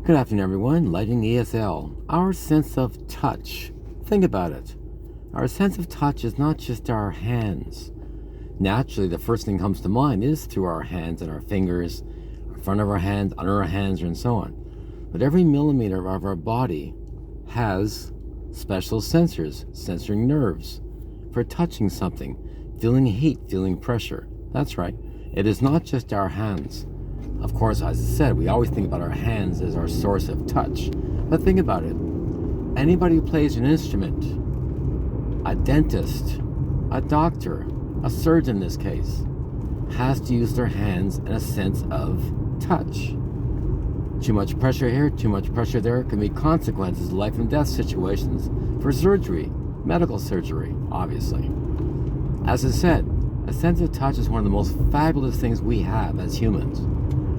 Good afternoon, everyone. Lightning ESL. Our sense of touch. Think about it. Our sense of touch is not just our hands. Naturally, the first thing that comes to mind is through our hands and our fingers, in front of our hands, under our hands, and so on. But every millimeter of our body has special sensors, sensoring nerves, for touching something, feeling heat, feeling pressure. That's right. It is not just our hands. Of course, as I said, we always think about our hands as our source of touch. But think about it. Anybody who plays an instrument, a dentist, a doctor, a surgeon in this case, has to use their hands in a sense of touch. Too much pressure here, too much pressure there can be consequences, life and death situations for surgery, medical surgery, obviously. As I said, a sense of touch is one of the most fabulous things we have as humans.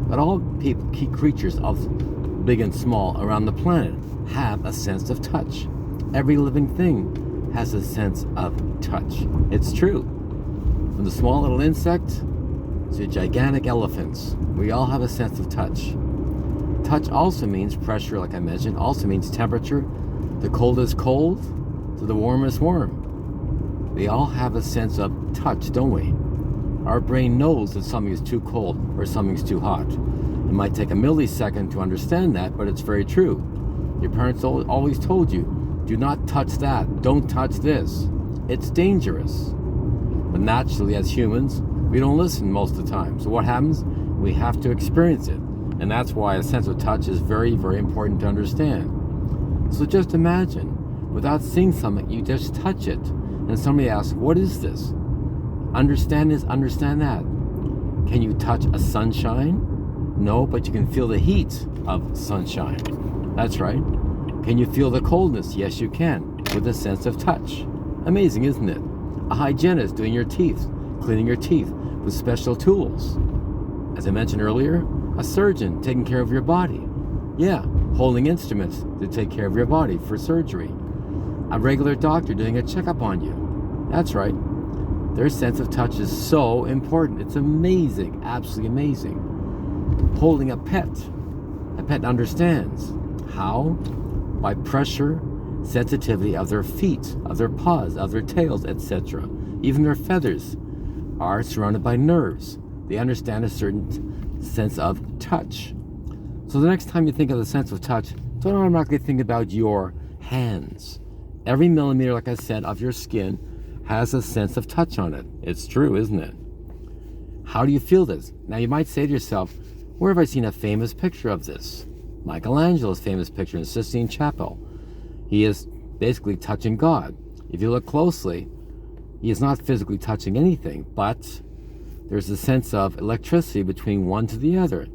But all key creatures of big and small around the planet have a sense of touch. Every living thing has a sense of touch. It's true. From the small little insect to gigantic elephants, we all have a sense of touch. Touch also means pressure, like I mentioned, also means temperature. The coldest cold to the warmest warm. We all have a sense of touch, don't we? Our brain knows that something is too cold or something's too hot. It might take a millisecond to understand that, but it's very true. Your parents always told you, do not touch that, don't touch this. It's dangerous. But naturally, as humans, we don't listen most of the time. So what happens? We have to experience it. And that's why a sense of touch is very, very important to understand. So just imagine, without seeing something, you just touch it. And somebody asks, what is this? Understand this, understand that. Can you touch a sunshine? No, but you can feel the heat of sunshine. That's right. Can you feel the coldness? Yes, you can, with a sense of touch. Amazing, isn't it? A hygienist doing your teeth, cleaning your teeth with special tools. As I mentioned earlier, a surgeon taking care of your body. Yeah, holding instruments to take care of your body for surgery. A regular doctor doing a checkup on you. That's right. Their sense of touch is so important. It's amazing, absolutely amazing. Holding a pet understands. How? By pressure, sensitivity of their feet, of their paws, of their tails, etc. Even their feathers are surrounded by nerves. They understand a certain sense of touch. So the next time you think of the sense of touch, don't automatically think about your hands. Every millimeter, like I said, of your skin has a sense of touch on it. It's true, isn't it? How do you feel this? Now you might say to yourself, where have I seen a famous picture of this? Michelangelo's famous picture in the Sistine Chapel. He is basically touching God. If you look closely, he is not physically touching anything, but there's a sense of electricity between one to the other.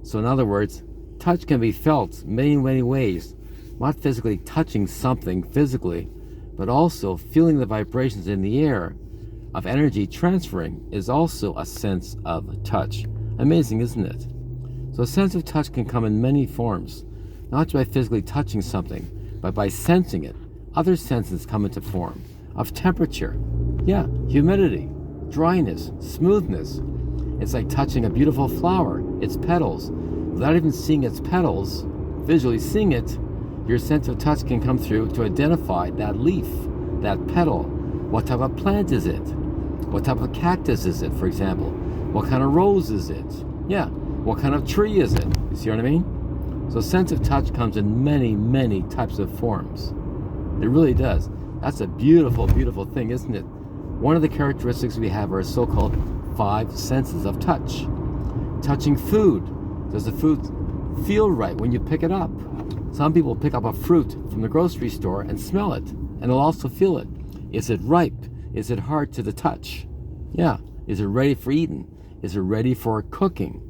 So in other words, touch can be felt many, many ways. Not physically touching something physically, but also feeling the vibrations in the air of energy transferring is also a sense of touch. Amazing, isn't it? So a sense of touch can come in many forms, not just by physically touching something, but by sensing it. Other senses come into form of temperature, humidity, dryness, smoothness. It's like touching a beautiful flower, its petals. Without even seeing its petals, visually seeing it, your sense of touch can come through to identify that leaf, that petal. What type of plant is it? What type of cactus is it, for example? What kind of rose is it? What kind of tree is it? You see what I mean? So sense of touch comes in many, many types of forms. It really does. That's a beautiful, beautiful thing, isn't it? One of the characteristics we have are so-called 5 senses of touch. Touching food. Does the food feel right when you pick it up? Some people pick up a fruit from the grocery store and smell it, and they'll also feel it. Is it ripe? Is it hard to the touch? Is it ready for eating? Is it ready for cooking?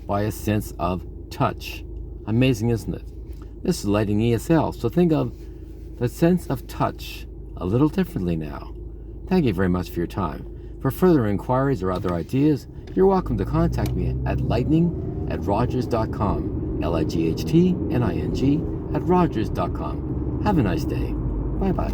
By a sense of touch. Amazing, isn't it? This is Lightning ESL, so think of the sense of touch a little differently now. Thank you very much for your time. For further inquiries or other ideas, you're welcome to contact me at lightning@rogers.com. lightning@rogers.com. Have a nice day. Bye-bye.